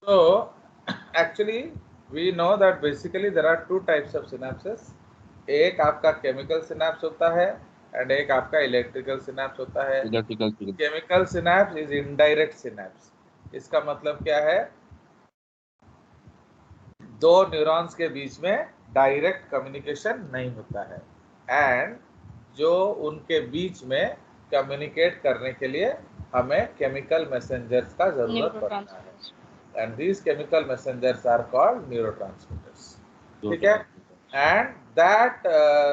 So actually we know that basically there are two types of synapses. एक आपका chemical synapse होता है and एक आपका इलेक्ट्रिकल सिनेप्स होता है. Electrical chemical synapse is indirect synapse. इसका मतलब क्या है? दो न्यूरॉन्स के बीच में डायरेक्ट कम्युनिकेशन नहीं होता है एंड जो उनके बीच में कम्युनिकेट करने के लिए हमें केमिकल मैसेंजर्स का जरूरत पड़ता है and these chemical messengers are called neurotransmitters. ठीक है. एंड दैट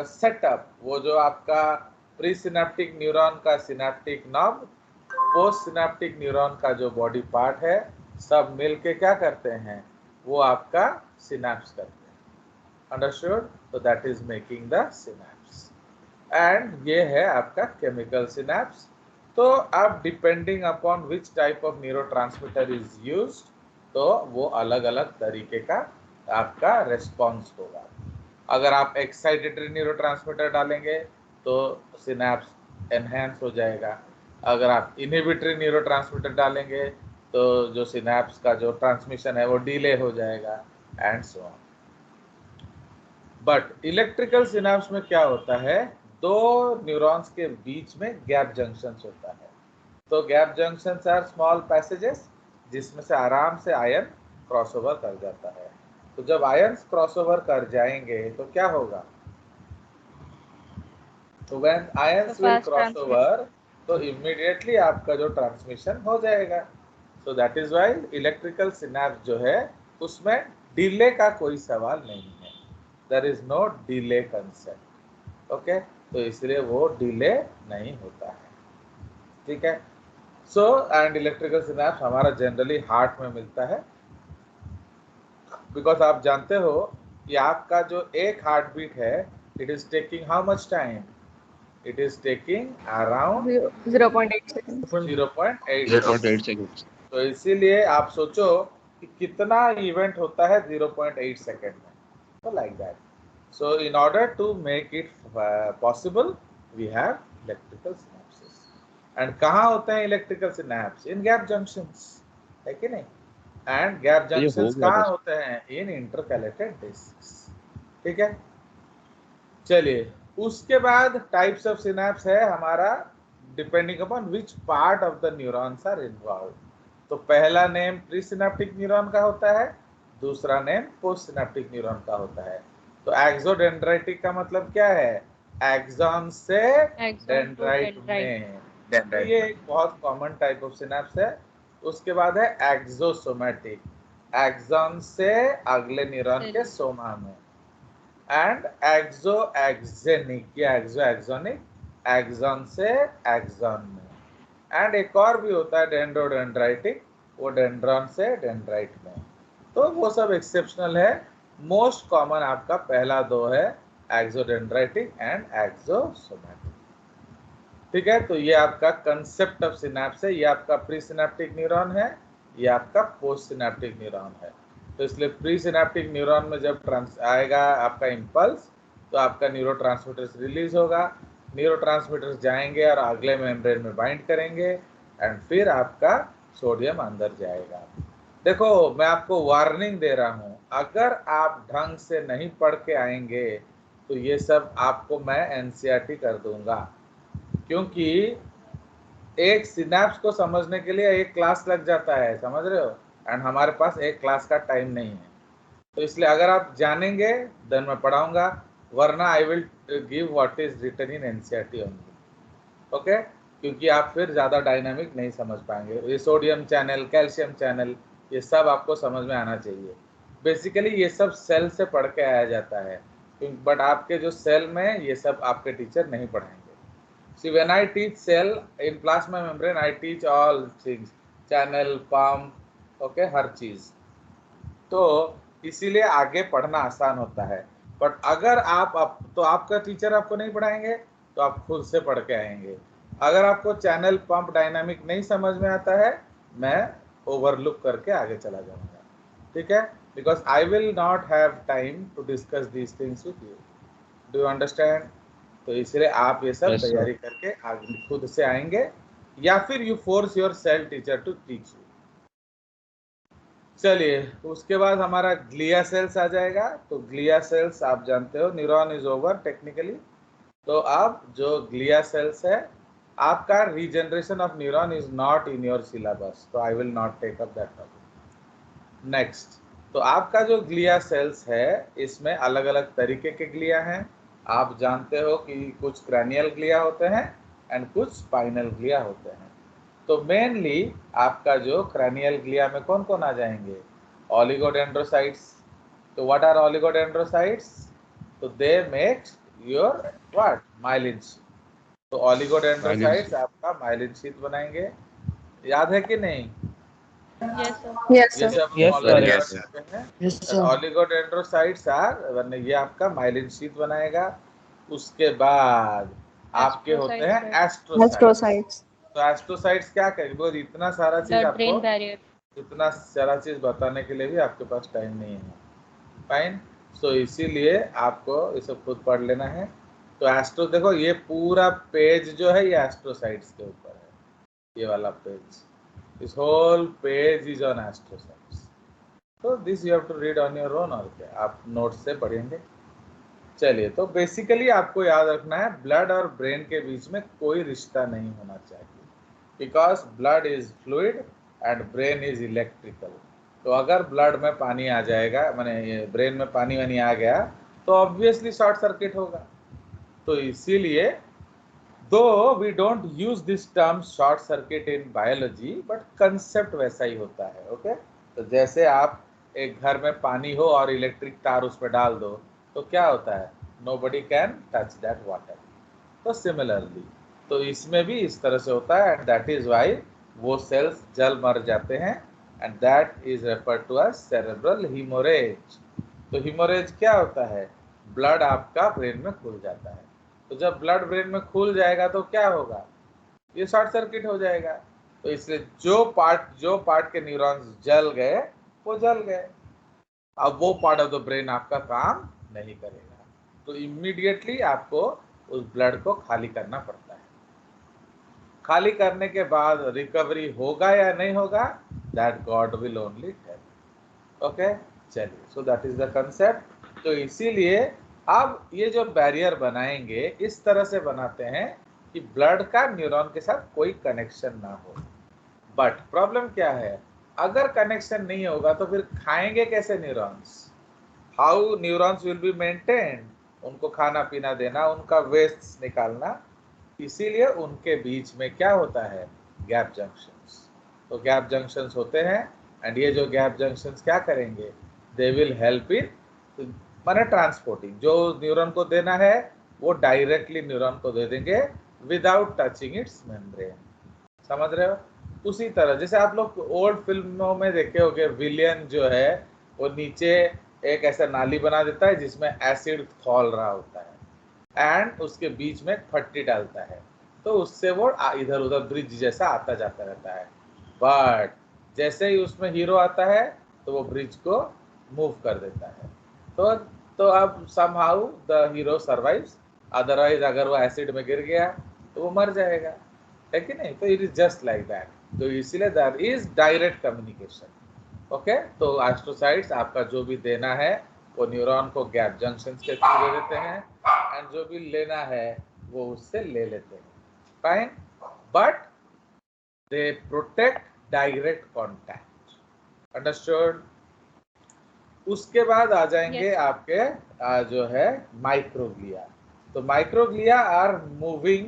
सेटअप, वो जो आपका प्री सिनेप्टिक न्यूरॉन का synaptic knob, post synaptic neuron का जो बॉडी पार्ट है, सब मिलके क्या करते हैं? वो आपका सिनेप्स करते हैं. अंडरस्टूड? तो that is making the synapse and ये है आपका केमिकल सिनेप्स. तो अब depending upon which type of neurotransmitter is used, तो वो अलग अलग तरीके का आपका रेस्पॉन्स होगा. अगर आप एक्साइटेटरी न्यूरोट्रांसमीटर डालेंगे तो सिनेप्स एनहेंस हो जाएगा. अगर आप इनहिबिटरी न्यूरोट्रांसमीटर डालेंगे तो जो सिनेप्स का जो ट्रांसमिशन है वो डिले हो जाएगा and so on. But electrical synapse में क्या होता है? दो न्यूरॉन्स के बीच में गैप जंक्शंस होता है. तो gap junctions are small passages जिसमें से आराम से आयन क्रॉसओवर कर जाता है. तो जब आयंस क्रॉसओवर कर जाएंगे तो क्या होगा? तो when ions will cross over तो इमीडिएटली आपका जो ट्रांसमिशन हो जाएगा. So that is why electrical synapse जो है उसमें डिले का कोई सवाल नहीं है. There is no delay concept. Okay, तो इसलिए वो डिले नहीं होता है. ठीक है. सो एंड इलेक्ट्रिकल सिनेप्स हमारा जनरली हार्ट में मिलता है बिकॉज आप जानते हो कि आपका जो एक हार्ट बीट है, it is taking how much time? It is taking around 0.8 seconds. 0.8 0.8 second. Seconds. तो इसीलिए आप सोचो कि कितना इवेंट होता है 0.8 सेकेंड में. तो like that. So in order to make it possible we have electrical synapses. एंड कहाँ होते हैं electrical synapse? In gap junctions, है कि नहीं? एंड गैप ये हो जंक्शंस गया कहाँ बस. होते हैं? इन इंटरकैलेटेड डिस्क्स. ठीक है. चलिए, उसके बाद टाइप्स ऑफ सिनेप्स है हमारा depending upon which part of the neurons are involve. तो पहला नेम प्री सिनेप्टिक न्यूरॉन का होता है, दूसरा नेम पोस्ट सिनेप्टिक न्यूरॉन का होता है. तो एक्सोडेंड्राइटिक का मतलब क्या है? एक्सॉन से डेंड्राइट में. तो ये एक बहुत कॉमन टाइप ऑफ सिनेप्स है. उसके बाद है एक्सोसोमेटिक, एक्सॉन से अगले न्यूरॉन के सोमा में. एंड एक्सो एक्जेनिक या एक्सो एक्सोनिक, एक्सॉन से एक्सॉन में. एंड एक और भी होता है डेंड्रोडेंड्राइटिक, वो डेंड्रॉन से डेंड्राइट में. तो वो सब एक्सेप्शनल है. मोस्ट कॉमन आपका पहला दो है, एक्सोडेंड्राइटिक एंड एक्सोसोमेटिक. ठीक है. तो ये आपका कंसेप्ट ऑफ सिनेप्स है. ये आपका प्री सिनेप्टिक न्यूरॉन है, ये आपका पोस्ट सिनेप्टिक न्यूरॉन है. तो इसलिए प्री सिनेप्टिक न्यूरॉन में जब आएगा आपका इम्पल्स तो आपका न्यूरोट्रांसमीटर्स रिलीज होगा. न्यूरोट्रांसमीटर्स जाएंगे और अगले मेम्ब्रेन में बाइंड करेंगे एंड फिर आपका सोडियम अंदर जाएगा. देखो, मैं आपको वार्निंग दे रहा हूँ, अगर आप ढंग से नहीं पढ़ के आएंगे तो ये सब आपको मैं एनसीईआरटी कर दूंगा. क्योंकि एक सिनेप्स को समझने के लिए एक क्लास लग जाता है, समझ रहे हो? एंड हमारे पास एक क्लास का टाइम नहीं है. तो इसलिए अगर आप जानेंगे देन मैं पढ़ाऊंगा, वरना I will give what is written in NCERT only. Okay, क्योंकि आप फिर ज़्यादा डायनामिक नहीं समझ पाएंगे. ये सोडियम चैनल, कैल्शियम चैनल, ये सब आपको समझ में आना चाहिए. बेसिकली ये सब सेल से पढ़ के आया जाता है, बट आपके जो सेल में ये सब आपके टीचर नहीं पढ़ाएंगे. See, when I teach cell in plasma membrane, I teach all things, channel, pump, okay, हर चीज. तो इसीलिए आगे पढ़ना आसान होता है. बट अगर आप तो आपका टीचर आपको नहीं पढ़ाएंगे तो आप खुद से पढ़ के आएंगे. अगर आपको चैनल, पंप, डायनामिक नहीं समझ में आता है, मैं ओवरलुक करके आगे चला जाऊंगा. ठीक है. Because I will not have time to discuss these things with you. Do you understand? तो इसलिए आप ये सब यस सर. तैयारी करके आगे खुद से आएंगे या फिर you force yourself teacher to teach you. चलिए, उसके बाद हमारा ग्लिया सेल्स आ जाएगा। तो ग्लिया सेल्स आप जानते हो, न्यूरॉन इज ओवर टेक्निकली। तो अब जो ग्लिया सेल्स है, आपका regeneration of neuron is not in your syllabus, तो I will not take up that topic. Next, तो आपका जो ग्लिया सेल्स है, इसमें अलग अलग तरीके के ग्लिया हैं। आप जानते हो कि कुछ क्रैनियल ग्लिया होते हैं एंड कुछ स्पाइनल ग्लिया होते हैं। तो मेनली आपका जो क्रैनियल ग्लिया में कौन कौन आ जाएंगे? ऑलिगोडेंड्रोसाइट्स। तो व्हाट आर ऑलिगोडेंड्रोसाइट्स? तो they make your what? Myelin sheet. तो ऑलिगोडेंड्रोसाइट्स आपका माइलिन शीट बनाएंगे। याद है कि नहीं? Yes, sir. Yes, ये sir. सब Yes, sir. ऑलरेडी Yes, कर चुके हैं। Yes, sir. ऑलिगोडेंड्रोसाइट्स आर, ये आपका माइलिन शीट बनाएगा। उसके बाद आपके होते हैं एस्ट्रोसाइट्स। Astrocytes. तो एस्ट्रोसाइट्स क्या करेंगे? वो इतना सारा चीज Blood आपको, brain barrier. इतना सारा चीज बताने के लिए भी आपके पास टाइम नहीं है। फाइन। सो इसीलिए आपको ये सब खुद पढ़ लेना है। तो एस्ट्रो, देखो ये पूरा पेज जो है ये एस्ट्रोसाइट्स के ऊपर है, ये वाला page, this whole page is on astrocytes. तो this you have to read on your own, और क्या आप नोट्स से पढ़ेंगे। चलिए, तो बेसिकली आपको याद रखना है, ब्लड और ब्रेन के बीच में कोई रिश्ता नहीं होना चाहिए, because blood is fluid and brain is electrical. तो अगर ब्लड में पानी आ जाएगा, माने ब्रेन में पानी वानी आ गया, तो ऑब्वियसली शॉर्ट सर्किट होगा। तो इसीलिए दो we don't use this term short circuit in biology, but concept वैसा ही होता है। ओके। तो जैसे आप एक घर में पानी हो और इलेक्ट्रिक तार उस पर डाल दो, तो क्या होता है? Nobody can touch that water. तो सिमिलरली, तो इसमें भी इस तरह से होता है, एंड दैट इज वाई वो सेल्स जल मर जाते हैं, and that is referred to as cerebral haemorrhage. तो हीमोरेज क्या होता है? ब्लड आपका ब्रेन में खुल जाता है। तो जब ब्लड ब्रेन में खुल जाएगा तो क्या होगा? ये शॉर्ट सर्किट हो जाएगा। तो इसलिए जो पार्ट के न्यूरॉन्स जल गए वो जल गए, अब वो पार्ट ऑफ द ब्रेन आपका काम नहीं करेगा। तो इमीडिएटली आपको उस ब्लड को खाली करना पड़ता है। खाली करने के बाद रिकवरी होगा या नहीं होगा, that god will only tell. Okay, चलिए, so that is the concept. तो इसीलिए अब ये जो बैरियर बनाएंगे, इस तरह से बनाते हैं कि ब्लड का न्यूरॉन के साथ कोई कनेक्शन ना हो। बट प्रॉब्लम क्या है? अगर कनेक्शन नहीं होगा तो फिर खाएंगे कैसे neurons? How neurons will be maintained? उनको खाना पीना देना, उनका वेस्ट निकालना। इसीलिए उनके बीच में क्या होता है? Gap junctions. तो गैप जंक्शंस होते हैं, एंड ये जो गैप जंक्शंस क्या करेंगे? दे विल हेल्प इन, माने ट्रांसपोर्टिंग। जो न्यूरॉन को देना है वो डायरेक्टली न्यूरॉन को दे देंगे विदाउट टचिंग इट्स मेम्ब्रेन। समझ रहे हो? उसी तरह जैसे आप लोग ओल्ड फिल्मों में देखे होंगे, विलियन जो है वो नीचे एक ऐसा नाली बना देता है जिसमें एसिड खौल रहा होता है, एंड उसके बीच में फट्टी डालता है, तो उससे वो इधर उधर ब्रिज जैसा आता जाता रहता है। बट जैसे ही उसमें हीरो आता है तो वो ब्रिज को मूव कर देता है। तो अब somehow the hero survives, otherwise अगर वो एसिड में गिर गया तो वो मर जाएगा, है कि नहीं? तो it is just like that. तो इसीलिए there is direct communication. Okay. तो एस्ट्रोसाइट्स आपका जो भी देना है वो न्यूरॉन को गैप जंक्शंस के थ्रू दे देते हैं, एंड जो भी लेना है वो उससे ले लेते हैं। Fine, but they protect direct contact. Understood? उसके बाद आ जाएंगे Yes. आपके जो है माइक्रोग्लिया। तो microglia are moving,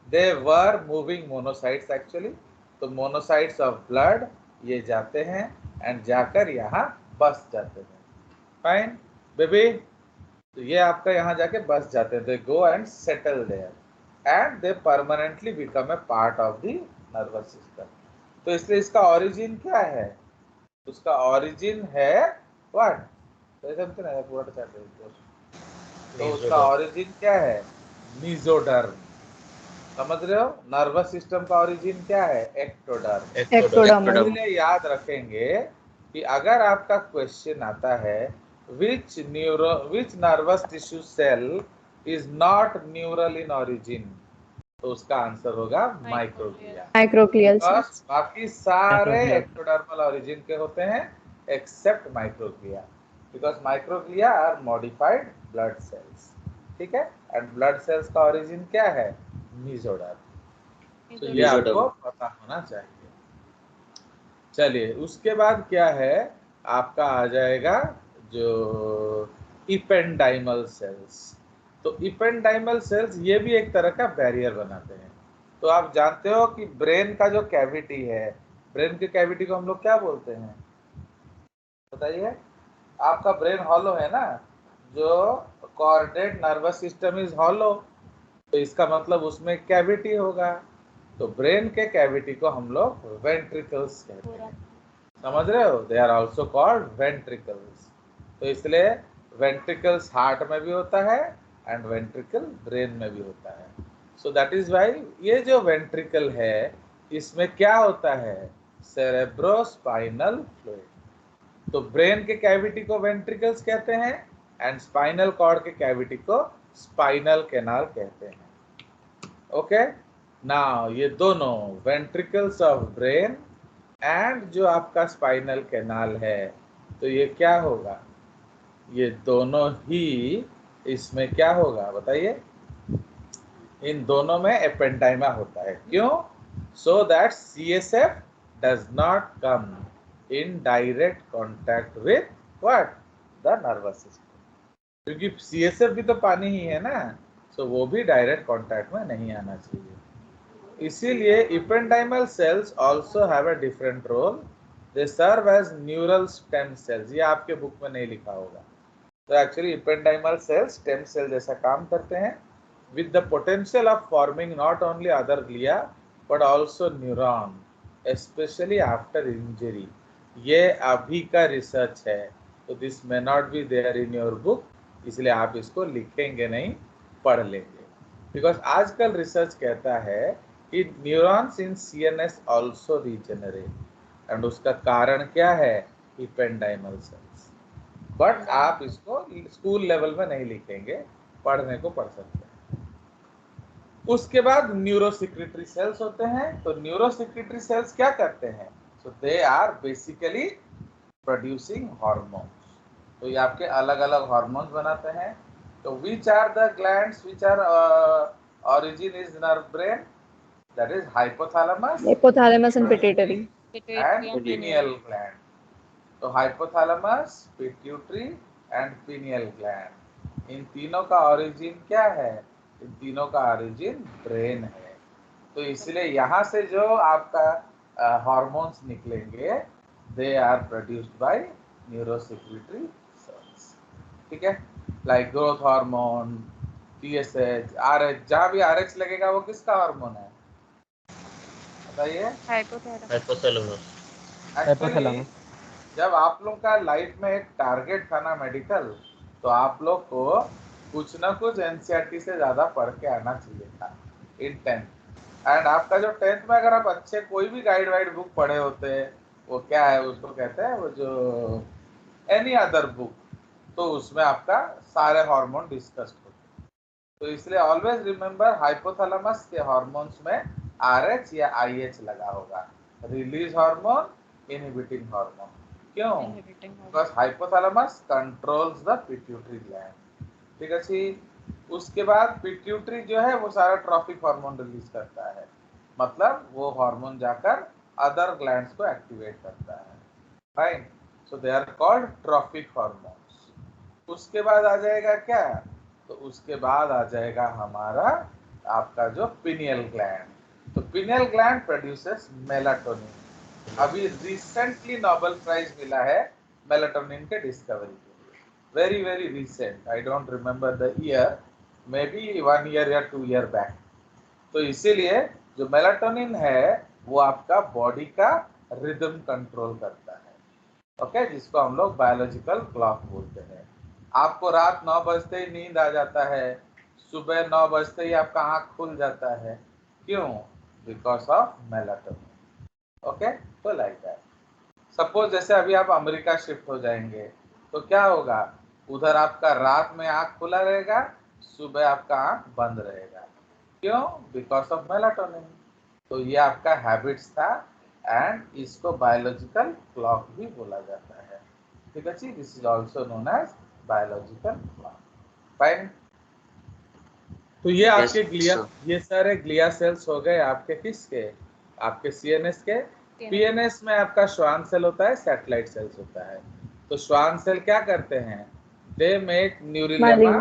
they were moving monocytes actually. तो मोनोसाइट्स ऑफ ब्लड ये जाते हैं एंड जाकर यहाँ बस जाते हैं। फाइन बेबी, तो ये आपका यहाँ जाके बस जाते हैं, they go and settle there and they permanently become a part of the nervous system. तो इसलिए इसका ओरिजिन क्या है? उसका ओरिजिन है व्हाट? पूरा तो उसका ओरिजिन क्या है? मीजोडर्म। समझ रहे हो? नर्वस सिस्टम का ओरिजिन क्या है? एक्टोडर्म। Ectodermal. इसलिए याद रखेंगे कि अगर आपका क्वेश्चन आता है which nervous tissue cell is not neural in origin, तो उसका आंसर होगा माइक्रोग्लिया। Microglial cells. बाकी सारे एक्टोडर्मल ओरिजिन के होते हैं, except microglia, because microglia are modified blood cells. ठीक है, and blood cells का origin क्या है? mesoderm. तो ये आपको पता होना चाहिए. चलिए उसके बाद क्या है, आपका आ जाएगा जो इपेंडाइमल सेल्स. तो इपेंडाइमल सेल्स ये भी एक तरह का बैरियर बनाते हैं. तो आप जानते हो कि ब्रेन का जो कैविटी है, ब्रेन के कैविटी को हम लोग क्या बोलते हैं, बताइए. आपका ब्रेन हॉलो है ना, जो chordate nervous system is hollow, तो इसका मतलब उसमें कैविटी होगा. तो ब्रेन के कैविटी को हम लोग वेंट्रिकल्स कहते हैं. समझ रहे हो? They are also called ventricles. तो इसलिए वेंट्रिकल्स हार्ट में भी होता है एंड वेंट्रिकल ब्रेन में भी होता है. सो दैट इज वाई ये जो वेंट्रिकल है इसमें क्या होता है, सेरेब्रोस्पाइनल फ्लूइड. तो ब्रेन के कैविटी को वेंट्रिकल्स कहते हैं एंड स्पाइनल कॉर्ड के कैविटी को स्पाइनल कैनाल कहते हैं. ओके, नाउ ये दोनों वेंट्रिकल्स ऑफ ब्रेन एंड जो आपका स्पाइनल कैनाल है, तो ये क्या होगा, ये दोनों ही इसमें क्या होगा बताइए, इन दोनों में एपेंडाइमा होता है. क्यों? So that CSF does not come in direct contact with what, the nervous system. क्योंकि CSF भी तो पानी ही है ना, सो वो भी डायरेक्ट कॉन्टैक्ट में नहीं आना चाहिए. इसीलिए ependymal cells also have a different role. They serve as neural stem cells. ये आपके बुक में नहीं लिखा होगा. तो actually ependymal cells stem cell जैसा काम करते हैं with the potential of forming not only other glia but also neuron, especially after injury. ये अभी का रिसर्च है, तो this may not be there in your book, इसलिए आप इसको लिखेंगे नहीं, पढ़ लेंगे. बिकॉज आजकल रिसर्च कहता है कि neurons in CNS also regenerate and उसका कारण क्या है, इपेंडाइमल सेल्स. बट आप इसको स्कूल लेवल में नहीं लिखेंगे, पढ़ने को पढ़ सकते हैं. उसके बाद न्यूरोसिक्रेटरी सेल्स होते हैं. तो न्यूरोसिक्रेटरी सेल्स क्या करते हैं, so they are basically producing hormones. तो ये आपके अलग अलग हार्मोन्स बनाते हैं. तो which are the glands which are origin is nerve brain, that is hypothalamus and pituitary and pineal gland. तो hypothalamus, pituitary and pineal gland, इन तीनों का origin क्या है, इन तीनों का origin ब्रेन है. तो इसलिए यहाँ से जो आपका हार्मोन्स निकलेंगे, they are produced by neurosecretory cells. ठीक है, like growth hormone, TSH, RH. जहाँ भी RH लगेगा वो किसका हार्मोन है बताइए? हाइपोथैलेमस. एक्चुअली जब आप लोग का लाइफ में एक टारगेट था ना मेडिकल, तो आप लोग को कुछ ना कुछ NCERT से ज्यादा पढ़ के आना चाहिए था इन 10th. एंड आपका जो 10th में अगर आप अच्छे कोई भी गाइड वाइड बुक पढ़े होते, वो क्या है उसको कहते हैं, वो जो एनी अदर बुक, तो उसमें आपका सारे हार्मोन डिस्कस्ड होते. तो इसलिए ऑलवेज रिमेंबर हाइपोथैलेमस के हार्मोन्स में RH या IH लगा होगा, रिलीज हार्मोन, इनहिबिटिंग हार्मोन. क्यों? Because hypothalamus controls the pituitary gland. ठीक है जी. उसके बाद पिट्यूटरी जो है वो सारा ट्रॉफिक हार्मोन रिलीज करता है, मतलब वो हार्मोन जाकर अदर ग्लैंड्स को एक्टिवेट करता है. Fine. So they are called trophic hormones. उसके बाद आ जाएगा क्या, तो उसके बाद आ जाएगा हमारा आपका जो पिनियल ग्लैंड. तो पिनियल ग्लैंड प्रोड्यूसेस मेलाटोनिन. अभी रिसेंटली नोबेल प्राइज मिला है मेलाटोनिन के डिस्कवरी के लिए, very very recent. I don't remember the year, may be 1 year या 2 ईयर बैक. तो इसीलिए जो मेलाटोनिन है वो आपका बॉडी का रिदम कंट्रोल करता है. ओके, जिसको हम लोग बायोलॉजिकल क्लॉक बोलते हैं. आपको रात 9 बजते ही नींद आ जाता है, सुबह 9 बजते ही आपका आँख खुल जाता है. क्यों? Because of melatonin. ओके, तो लाइक दैट. सपोज जैसे अभी आप अमेरिका शिफ्ट हो जाएंगे, तो क्या होगा, उधर आपका रात में आँख खुला रहेगा, सुबह आपका आँख बंद रहेगा. क्यों? Because of melatonin. तो ये आपका हैबिट्स था एंड इसको बायोलॉजिकल क्लॉक भी बोला जाता है. ठीक है जी, this is also known as biological clock. Fine. तो ये आपके ग्लिया, ये सारे ग्लिया सेल्स हो गए आपके किसके, आपके सीएनएस के। पीएनएस में आपका श्वान सेल होता है, सैटेलाइट सेल्स होता है। तो श्वान सेल क्या करते हैं, they make neurilemma,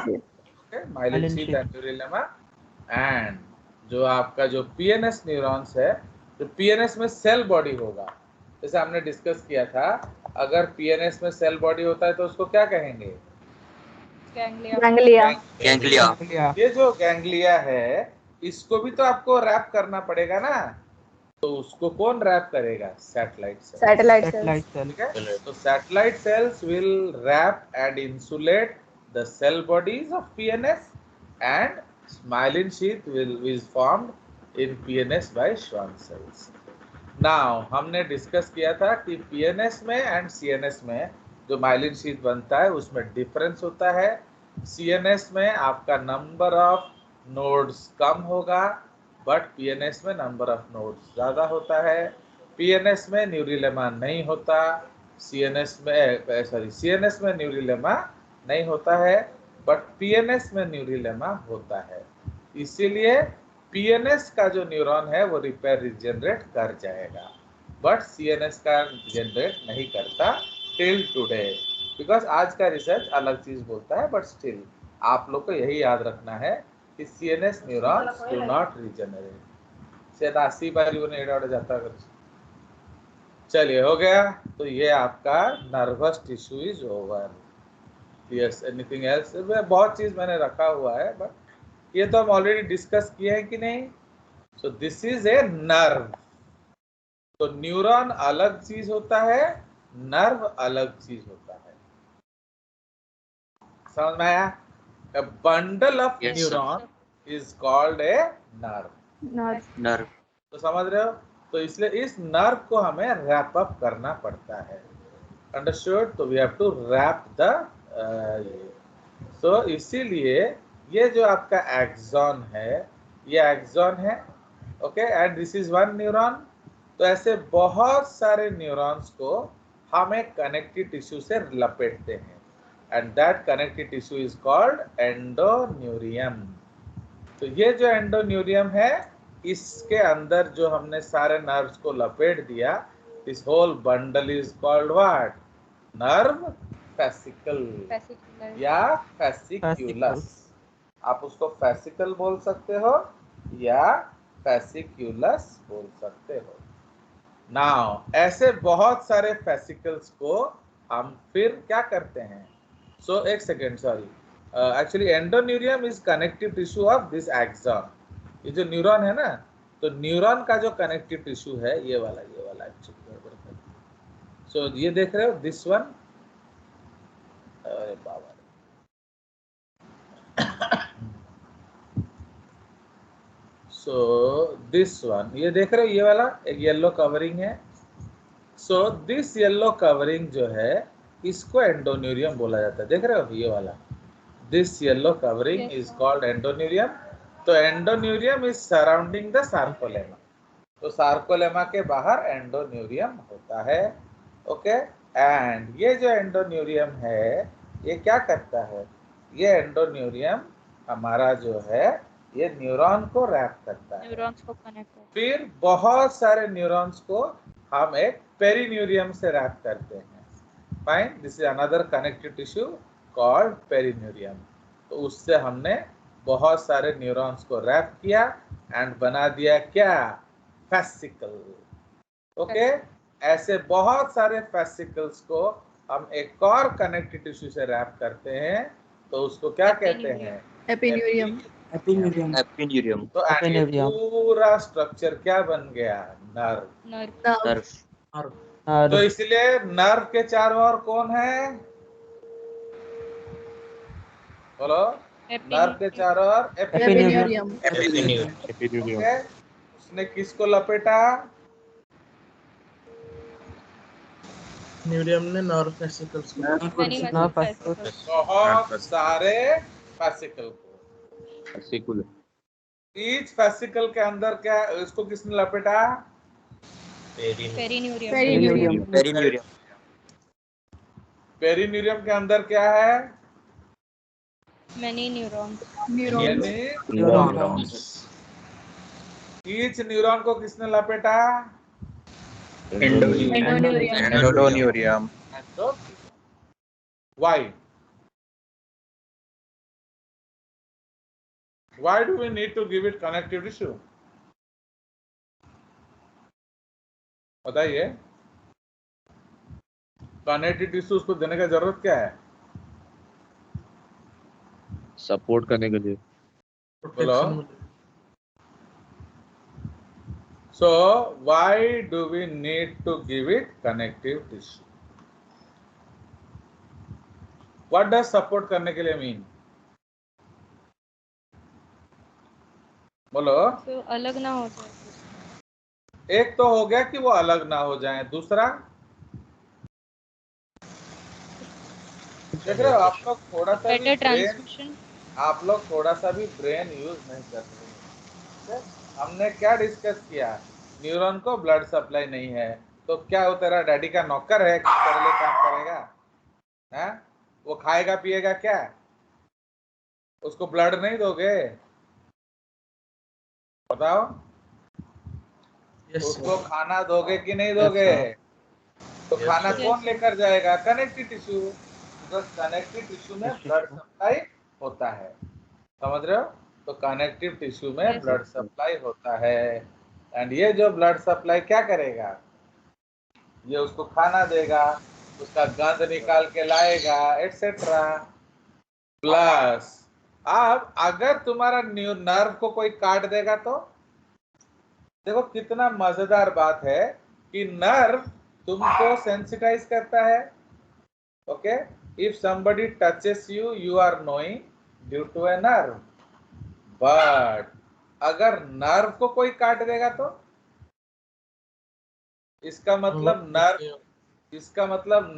myelin sheath and neurilemma. And जो आपका जो पीएनएस न्यूरॉन्स है, जो पीएनएस में सेल बॉडी होगा, जैसे हमने डिस्कस किया था, अगर पीएनएस में सेल बॉडी होता है तो उसको क्या कहेंगे, गैंग्लिया। गैंग्लिया। ये जो गैंग्लिया है, इसको भी तो आपको रैप करना पड़ेगा ना, तो उसको कौन रैप करेगा, सैटेलाइट सेल। Satellite cell. ठीक है, तो satellite cells will wrap and insulate the cell bodies of PNS and myelin sheath is formed in PNS by Schwann cells. Now हमने डिस्कस किया था कि PNS में एंड CNS में जो myelin sheath बनता है उसमें डिफरेंस होता है। CNS में आपका नंबर ऑफ नोड्स कम होगा, बट PNS में नंबर ऑफ नोड्स ज़्यादा होता है। PNS में न्यूरिलेमा नहीं होता, CNS में न्यूरिलेमा नहीं होता है, बट पीएनएस में न्यूरिलेमा होता है। इसीलिए पीएनएस का जो न्यूरॉन है वो रिपेयर रिजेनरेट कर जाएगा, बट सीएनएस का जनरेट नहीं करता टिल टुडे, बिकॉज आज का रिसर्च अलग चीज बोलता है, बट स्टिल आप लोग को यही याद रखना है कि CNS neurons do not regenerate. शायद 80 बार एड जाता है। चलिए हो गया, तो ये आपका nervous tissue is over. Yes, anything else? बहुत चीज मैंने रखा हुआ है, बट ये तो हम ऑलरेडी डिस्कस किए हैं कि नहीं। So this is a nerve. तो न्यूरॉन अलग चीज होता है, नर्व अलग चीज होता है। समझ में आया? A bundle of neuron is called a nerve. तो समझ रहे हो? तो इसलिए इस नर्व को हमें रैप अप करना पड़ता है। अंडरस्टूड? तो we have to wrap the so इसीलिए ये जो आपका एक्सॉन है, ये एक्सॉन है, okay, and this is one neuron. तो ऐसे बहुत सारे न्यूरॉन्स को हम एक कनेक्टिव टिश्यू से लपेटते हैं, and that connective tissue is called endoneurium. तो ये जो एंडोन्यूरियम है, इसके अंदर जो हमने सारे नर्व्स को लपेट दिया, this whole bundle is called what, nerve fascicle या फेसिक्यूलस। आप उसको फेसिकल बोल सकते हो या फेसिक्यूलस बोल सकते हो। नाउ ऐसे बहुत सारे फेसिकल्स को हम फिर क्या करते हैं, सो एक second, sorry, actually endoneurium is connective tissue of this axon. ये जो न्यूरॉन है ना, तो न्यूरॉन का जो कनेक्टिव टिश्यू है ये वाला एक्चुअली। सो ये देख रहे हो, दिस वन, अरे बाबा, सो दिस वन, ये देख रहे हो, ये वाला एक येलो कवरिंग है। सो दिस येलो कवरिंग जो है, इसको एंडोन्यूरियम बोला जाता है। देख रहे हो, ये वाला, this yellow covering is called endoneurium. तो endoneurium is surrounding the sarcolemma. तो सार्कोलेमा के बाहर एंडोन्यूरियम होता है, ओके। एंड ये जो एंडोन्यूरियम है, ये क्या करता है, ये एंडोन्यूरियम हमारा जो है, ये न्यूरॉन को रैप करता है, न्यूरॉन्स को कनेक्ट करता है। फिर बहुत सारे न्यूरॉन्स को हम एक पेरिन्यूरियम से रैप करते हैं। Fine, this is another connective tissue called perineurium. तो उससे हमने बहुत सारे न्यूरॉन्स को रैप किया एंड बना दिया क्या, फेसिकल, ओके। ऐसे बहुत सारे फेसिकल्स को हम एक और कनेक्टिव टिश्यू से रैप करते हैं, तो उसको क्या कहते हैं, एपिन्यूरियम। एपिन्यूरियम। तो पूरा स्ट्रक्चर क्या बन गया, नर्व। तो इसलिए नर्व के चारों ओर कौन है, बोलो, नर्व के चारों ओर एपिन्यूरियम। ओके। उसने किसको लपेटा, न्यूरियम ने नर्व फेसिकल्स को। बहुत सारे फेसिकल को। ईच फेसिकल के अंदर क्या, इसको किसने लपेटा, पेरिन्यूरियम। पेरिन्यूरियम के अंदर क्या है? Many neurons. Neurons. Each neuron को किसने लपेटा? Endonurium. Why? Why do we need to give it connective tissue? बताइए, कनेक्टिव टिश्यू उसको देने का जरूरत क्या है? सपोर्ट करने के लिए। बोलो। So why do we need to give it connective tissue? What does support करने के लिए mean? बोलो। So अलग ना हो जाए। एक तो हो गया कि वो अलग ना हो जाए, दूसरा देख रहे हो आप लोग थोड़ा सा भी Better ब्रेन, transmission. आप लोग थोड़ा सा भी ब्रेन यूज नहीं कर रहे हैं। हमने क्या डिस्कस किया? न्यूरॉन को ब्लड सप्लाई नहीं है, तो क्या वो तेरा डैडी का नौकर है कि तेरे लिए काम करेगा? हैं? वो खाएगा पिएगा क्या? उसको ब्लड नहीं दोगे? बताओ। उसको खाना दोगे कि नहीं दोगे? तो खाना कौन लेकर जाएगा? Connective tissue. कनेक्टिव टिश्यू में ब्लड सप्लाई होता है, समझ रहे हो? तो कनेक्टिव टिश्यू में ब्लड सप्लाई होता है, एंड ये जो ब्लड सप्लाई क्या करेगा? ये उसको खाना देगा, उसका गंद निकाल के लाएगा, एटसेट्रा। प्लस अब अगर तुम्हारा नर्व को कोई काट देगा तो देखो कितना मजेदार बात है कि नर्व तुमको सेंसिटाइज करता है। Okay, if somebody touches you, you are knowing due to a nerve. But अगर नर्व को कोई काट देगा तो इसका मतलब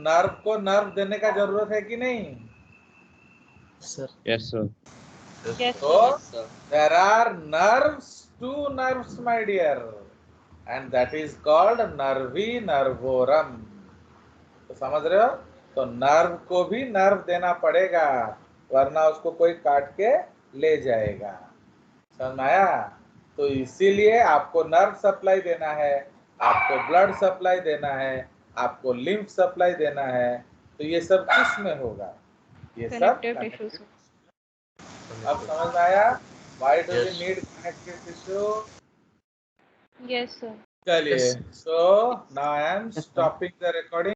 नर्व को नर्व देने का जरूरत है कि नहीं? Yes sir. Yes. So there are nerves, two nerves my dear, and that is called nervi nervorum. तो समझ रहे हो? तो नर्व को भी नर्व देना पड़ेगा, वरना उसको कोई काट के ले जाएगा। समझ में आया? तो इसीलिए आपको नर्व सप्लाई देना है, आपको ब्लड सप्लाई देना है, आपको लिम्फ सप्लाई देना है। तो ये सब किस में होगा? ये सब Connective tissue. अब समझ में आया? Why do we need connective tissue? Yes sir. चलिए, so now I am stopping the recording.